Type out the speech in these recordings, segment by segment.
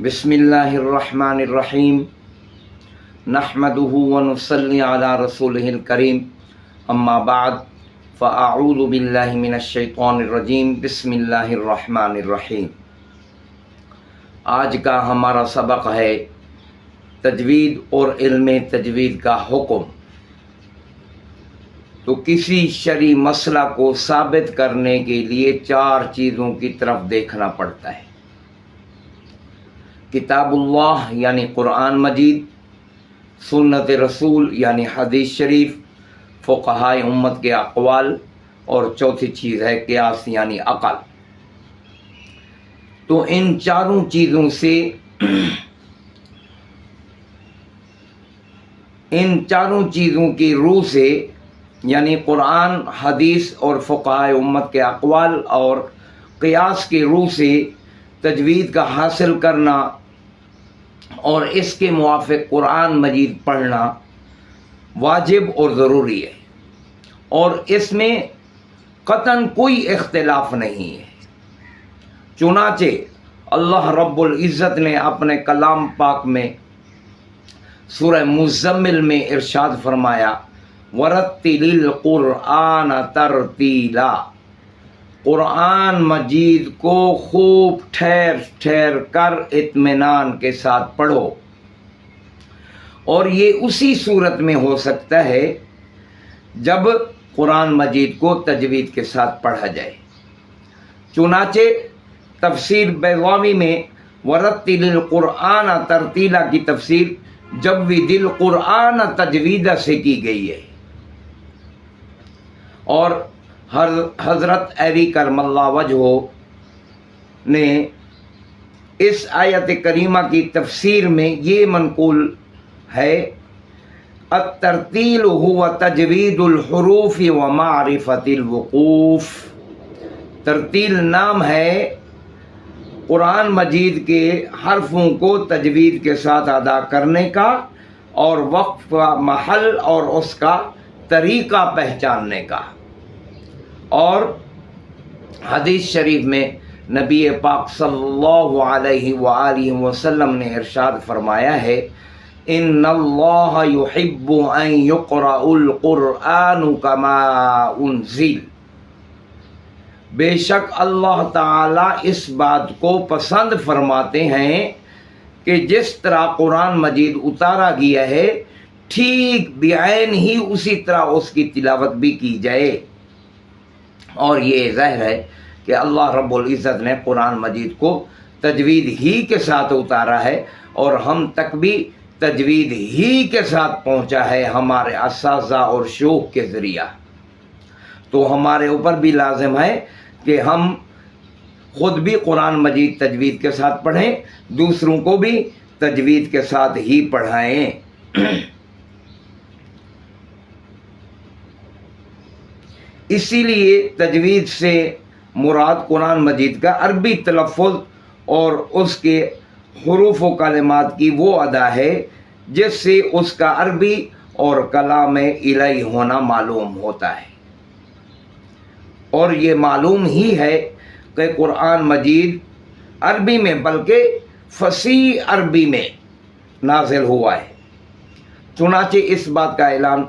बिस्मिल्लाहिर रहमानिर रहीम नहमदुहु व नुसल्ली अला रसूलिहिल करीम अम्मा बाद फ़अऊज़ु बिल्लाहि मिनश शैतानिर रजीम बिस्मिल्लाहिर रहमानिर रहीम। आज का हमारा सबक है तजवीद और इल्म तजवीद का हुक्म। तो किसी शरई मसला को साबित करने के लिए चार चीज़ों की तरफ देखना पड़ता है। किताबुल्लाह यानी कुरान मजीद, सुन्नत रसूल यानी हदीस शरीफ, फ़ुक़हाए उम्मत के अक़वाल, और चौथी चीज़ है क़ियास यानी अक़ल। तो इन चारों चीज़ों से इन चारों चीज़ों की रूह से यानी कुरान, हदीस और फ़ुक़हाए उम्मत के अक़वाल और क़ियास के रूह से तजवीद का हासिल करना और इसके मुवाफ़िक़ कुरान मजीद पढ़ना वाजिब और ज़रूरी है, और इसमें क़तन कोई इख्तिलाफ नहीं है। चुनाचे अल्लाह रब्बुल इज़्ज़त ने अपने कलाम पाक में सूरह मुज़म्मिल में इरशाद फरमाया, वरत्तिलिल क़ुरआन तरतीला, कुरान मजीद को खूब ठहर ठहर कर इत्मीनान के साथ पढ़ो। और ये उसी सूरत में हो सकता है जब कुरान मजीद को तजवीद के साथ पढ़ा जाए। चुनाचे तफसीर बैज़ावी में वरत्तिलिल क़ुरआन तरतीला की तफसीर जव्विदिल क़ुरआन तजवीदा से की गई है, और हज़रत अली करमल्ला वजहो ने इस आयत करीमा की तफसीर में ये मनकूल है, अत-तरतील हुवा तजवीदुल हुरूफ व मारिफतिल वुकूफ। तरतील नाम है कुरान मजीद के हरफों को तजवीद के साथ अदा करने का, और वक्फ का महल और उसका तरीक़ा पहचानने का। और हदीस शरीफ में नबी पाक सल्लल्लाहु अलैहि वसल्लम ने इरशाद फरमाया है, इन्नल्लाह युहिब्बु अन युक़रअल क़ुरआनु कमा उन्ज़िल। बेशक अल्लाह ताला इस बात को पसंद फरमाते हैं कि जिस तरह कुरान मजीद उतारा गया है ठीक बिआइन ही उसी तरह उसकी तिलावत भी की जाए। और ये ज़ाहिर है कि अल्लाह रब्बुल इज़्ज़त ने कुरान मजीद को तजवीद ही के साथ उतारा है, और हम तक भी तजवीद ही के साथ पहुँचा है हमारे असाज़ा और शोख के ज़रिया। तो हमारे ऊपर भी लाजिम है कि हम ख़ुद भी कुरान मजीद तजवीद के साथ पढ़ें, दूसरों को भी तजवीद के साथ ही पढ़ाएँ। इसीलिए तजवीद से मुराद कुरान मजीद का अरबी तलफ़्फ़ुज़ और उसके हुरूफ व कलिमात की वो अदा है जिससे उसका अरबी और कलाम इलाही होना मालूम होता है। और ये मालूम ही है कि कुरान मजीद अरबी में बल्कि फ़सीह अरबी में नाज़िल हुआ है। चुनाचे इस बात का ऐलान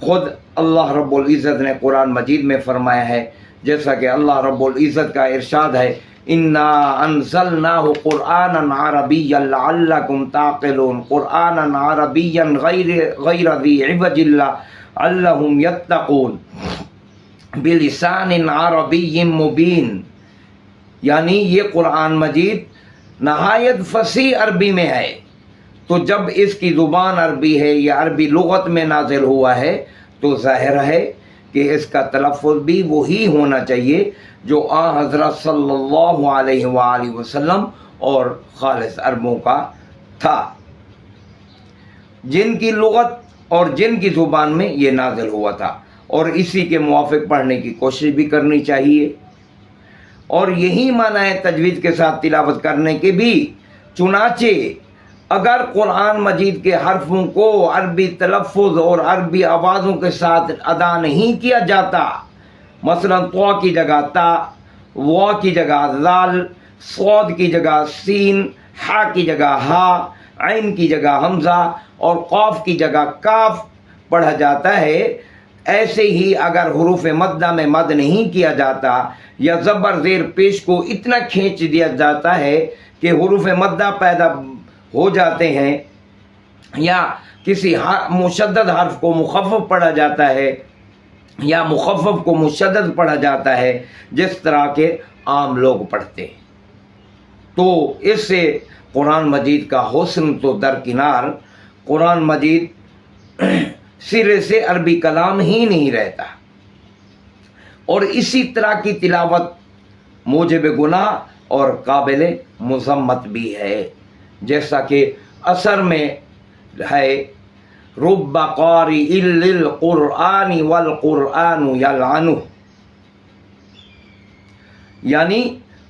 ख़ुद अल्लाह रब्बुल इज़्ज़त ने कुरान मजीद में फ़रमाया है, जैसा कि अल्लाह रब्बुल इज़्ज़त का इरशाद है, इन्ना अंज़लनाहु क़ुरआनन अरबिय्यन लअल्लकुम ताक़िलून, क़ुरआनन अरबिय्यन गैर ज़ी इवजिल लअल्लहुम यत्तक़ून बिलिसानिन अरबिय्यिन मुबीन। यानी ये कुरान मजीद नहायत फ़सीह अरबी में है। तो जब इसकी ज़ुबान अरबी है या अरबी लुग़त में नाज़िल हुआ है तो ज़ाहिर है कि इसका तलफ़्फ़ुज़ भी वही होना चाहिए जो हज़रत सल्लल्लाहु अलैहि वसल्लम और ख़ालिस अरबों का था, जिनकी लुग़त और जिनकी ज़ुबान में ये नाज़िल हुआ था, और इसी के मुवाफ़िक़ पढ़ने की कोशिश भी करनी चाहिए। और यही माना है तजवीद के साथ तिलावत करने के भी। चुनाचे अगर कुरान मजीद के हरफों को अरबी तलफ़्फ़ुज़ और अरबी आवाज़ों के साथ अदा नहीं किया जाता, मसलन तो की जगह ता, वा की जगह ज़ाल, صاد کی جگہ سین، ہا کی جگہ ہا، عین کی جگہ حمزہ اور قاف کی جگہ کاف پڑھا جاتا ہے، ایسے ہی اگر حروف مدہ میں مد نہیں کیا جاتا یا زبر زیر پیش کو اتنا کھینچ دیا جاتا ہے کہ حروف مدہ پیدا ہو جاتے ہیں، یا کسی مشدد حرف کو مخفف پڑھا جاتا ہے یا مخفف کو مشدد پڑھا جاتا ہے، جس طرح کے عام لوگ پڑھتے ہیں، تو اس سے قرآن مجید کا حسن تو درکنار، قرآن مجید سرے سے عربی کلام ہی نہیں رہتا، اور اسی طرح کی تلاوت موجب گناہ اور قابل مذمت بھی ہے، جیسا کہ اثر میں ہے رب قارئ للقرآن والقرآن یلعنہ، یعنی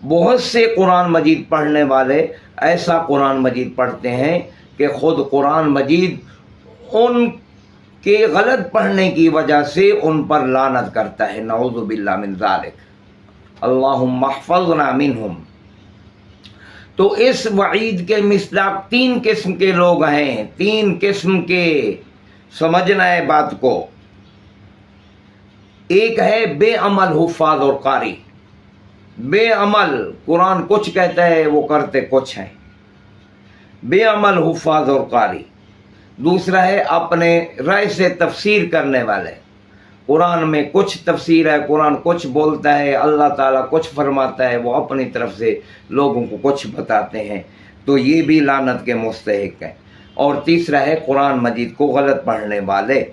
بہت سے قرآن مجید پڑھنے والے ایسا قرآن مجید پڑھتے ہیں کہ خود قرآن مجید ان کے غلط پڑھنے کی وجہ سے ان پر لعنت کرتا ہے، نعوذ باللہ من ذالک، اللہم احفظنا منہم۔ تو اس وعید کے مصداق 3 قسم کے لوگ ہیں، 3 قسم کے، سمجھنا ہے بات کو۔ ایک ہے بے عمل حفاظ اور قاری، بے عمل، قرآن کچھ کہتا ہے وہ کرتے کچھ ہیں، بے عمل حفاظ اور قاری۔ دوسرا ہے اپنے رائے سے تفسیر کرنے والے، قرآن میں کچھ تفسیر ہے، قرآن کچھ بولتا ہے، اللہ تعالیٰ کچھ فرماتا ہے، وہ اپنی طرف سے لوگوں کو کچھ بتاتے ہیں، تو یہ بھی لعنت کے مستحق ہیں۔ اور تیسرا ہے قرآن مجید کو غلط پڑھنے والے،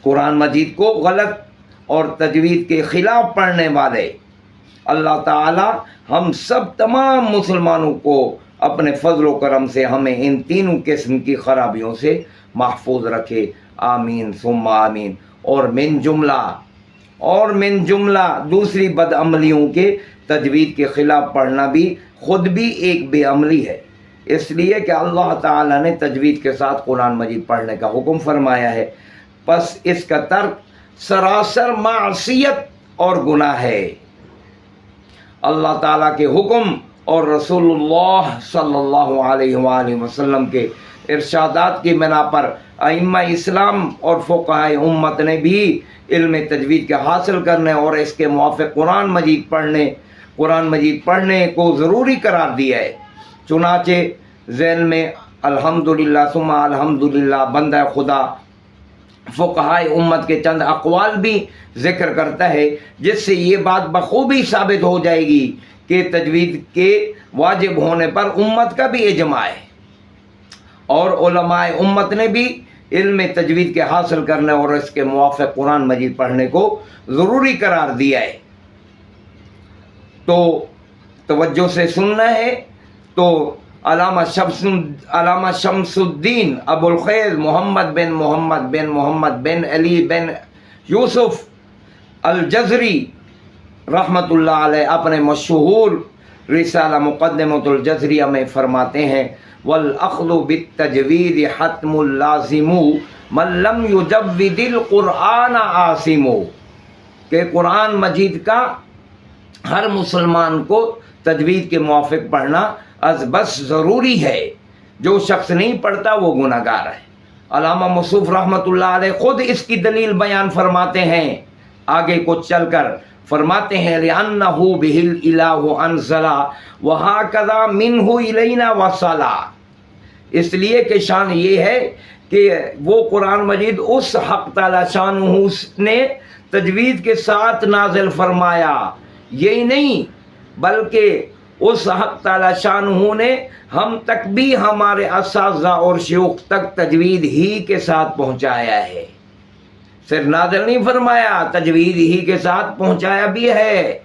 قرآن مجید کو غلط اور تجوید کے خلاف پڑھنے والے۔ اللہ تعالی ہم سب تمام مسلمانوں کو اپنے فضل و کرم سے ہمیں ان تینوں قسم کی خرابیوں سے محفوظ رکھے، آمین ثم آمین۔ اور من جملہ دوسری بد عملیوں کے تجوید کے خلاف پڑھنا بھی خود بھی ایک بے عملی ہے، اس لیے کہ اللہ تعالیٰ نے تجوید کے ساتھ قرآن مجید پڑھنے کا حکم فرمایا ہے، پس اس کا ترک سراسر معصیت اور گناہ ہے۔ اللہ تعالیٰ کے حکم اور رسول اللہ صلی اللہ علیہ وآلہ وسلم کے ارشادات کی بنا پر ائمہ اسلام اور فقہائے امت نے بھی علم تجوید کے حاصل کرنے اور اس کے موافق قرآن مجید پڑھنے کو ضروری قرار دیا ہے۔ چنانچہ ذیل میں الحمدللہ ثم الحمدللہ بندہ خدا فقہائے امت کے چند اقوال بھی ذکر کرتا ہے، جس سے یہ بات بخوبی ثابت ہو جائے گی کہ تجوید کے واجب ہونے پر امت کا بھی اجماع ہے، اور علماء امت نے بھی علم تجوید کے حاصل کرنے اور اس کے موافق قرآن مجید پڑھنے کو ضروری قرار دیا ہے۔ تو توجہ سے سننا ہے۔ تو علامہ شمس الدین ابو الخیر محمد بن علی بن یوسف الجزری رحمۃ اللہ علیہ اپنے مشہور رسالہ مقدمۃ الجزریہ میں فرماتے ہیں، والأخذ بالتجوید حتم اللازم من لم یجود القرآن عاصم، کہ قرآن مجید کا ہر مسلمان کو تجوید کے موافق پڑھنا از بس ضروری ہے، جو شخص نہیں پڑھتا وہ گناہ گار ہے۔ علامہ مصوف رحمۃ اللہ علیہ خود اس کی دلیل بیان فرماتے ہیں، آگے کو چل کر فرماتے ہیں لِأَنَّهُ بِهِ الْإِلَٰهُ أَنزَلَ وَهَكَذَا مِنْهُ إِلَيْنَا وَصَلَ، اس لیے کہ شان یہ ہے کہ وہ قرآن مجید اس حق تعالی شانہ نے تجوید کے ساتھ نازل فرمایا، یہی نہیں بلکہ اس حق تعالی شانہ نے ہم تک بھی ہمارے اساتذہ اور شیوخ تک تجوید ہی کے ساتھ پہنچایا ہے، صرف نازل نہیں فرمایا، تجوید ہی کے ساتھ پہنچایا بھی ہے۔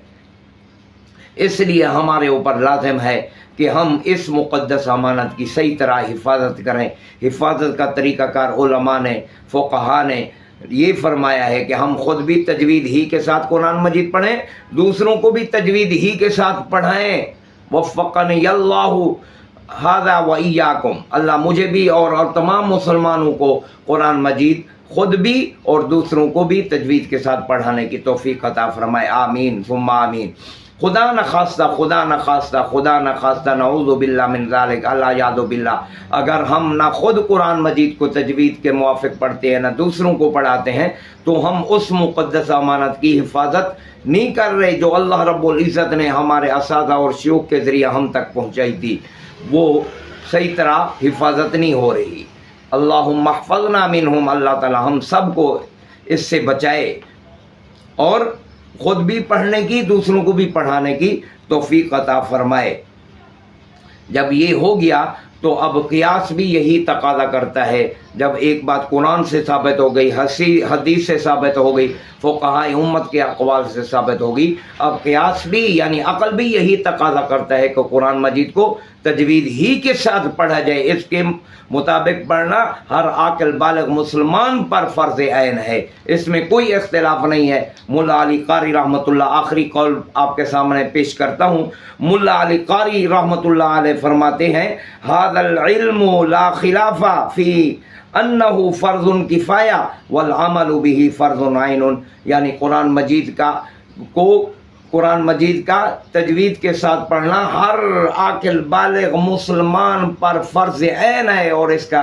اس لیے ہمارے اوپر لازم ہے کہ ہم اس مقدس امانت کی صحیح طرح حفاظت کریں۔ حفاظت کا طریقہ کار علماء نے، فقہاء نے یہ فرمایا ہے کہ ہم خود بھی تجوید ہی کے ساتھ قرآن مجید پڑھیں، دوسروں کو بھی تجوید ہی کے ساتھ پڑھائیں۔ وفقنی اللہ हादा व इय्याकुम, अल्लाह मुझे भी और तमाम मुसलमानों को कुरान मजीद खुद भी और दूसरों को भी तजवीद के साथ पढ़ाने की तौफीक अता फरमाए। आमीन सुम्मा आमीन। खुदा न खास्ता, खुदा न खास्ता, खुदा न खास्ता, नऊज़ु बिल्लाह मिन ज़ालिक, अल्लाह यादो बिल्लाह, अगर हम ना खुद कुरान मजीद को तजवीद के मुवाफिक पढ़ते हैं ना दूसरों को पढ़ाते हैं तो हम उस मुक़द्दस अमानत की हिफाजत नहीं कर रहे जो अल्लाह रब्बुल इज़्ज़त ने हमारे असादा और शयूख के ज़रिए हम तक पहुँचाई थी, वो सही तरह हिफाजत नहीं हो रही। अल्लाहुम्मा हफ़ज़ना मिनहुम, अल्लाह ताला हम सब को इससे बचाए और खुद भी पढ़ने की दूसरों को भी पढ़ाने की तौफीक अता फरमाए। जब ये हो गया तो अब क़ियास भी यही तकाज़ा करता है, जब एक बात कुरान से साबित हो गई, हदीस से साबित हो गई, फ़ुक़हा उम्मत के अक़वाल से साबित होगी, अब क़ियास भी यानी अक़ल भी यही तकाज़ा करता है कि कुरान मजीद को तजवीद ही के साथ पढ़ा जाए। इसके मुताबिक पढ़ना हर आकिल बालिग मुसलमान पर फ़र्ज़ ऐन है, इसमें कोई इख्तिलाफ नहीं है। मुल्ला अली कारी रहमतुल्लाह, आखिरी कौल आपके सामने पेश करता हूँ। मुल्ला अली कारी रहमतुल्लाह अलैह फरमाते हैं, हाज़ल इल्मु ला खिलाफा फ़ी अन्नहु फ़र्ज़ुन किफ़ाया वल अमलु बिही फ़र्ज़ुन ऐनुन, यानी कुरान मजीद का तजवीद के साथ पढ़ना हर आकिल बालिग मुसलमान पर फ़र्ज़ ऐन है और इसका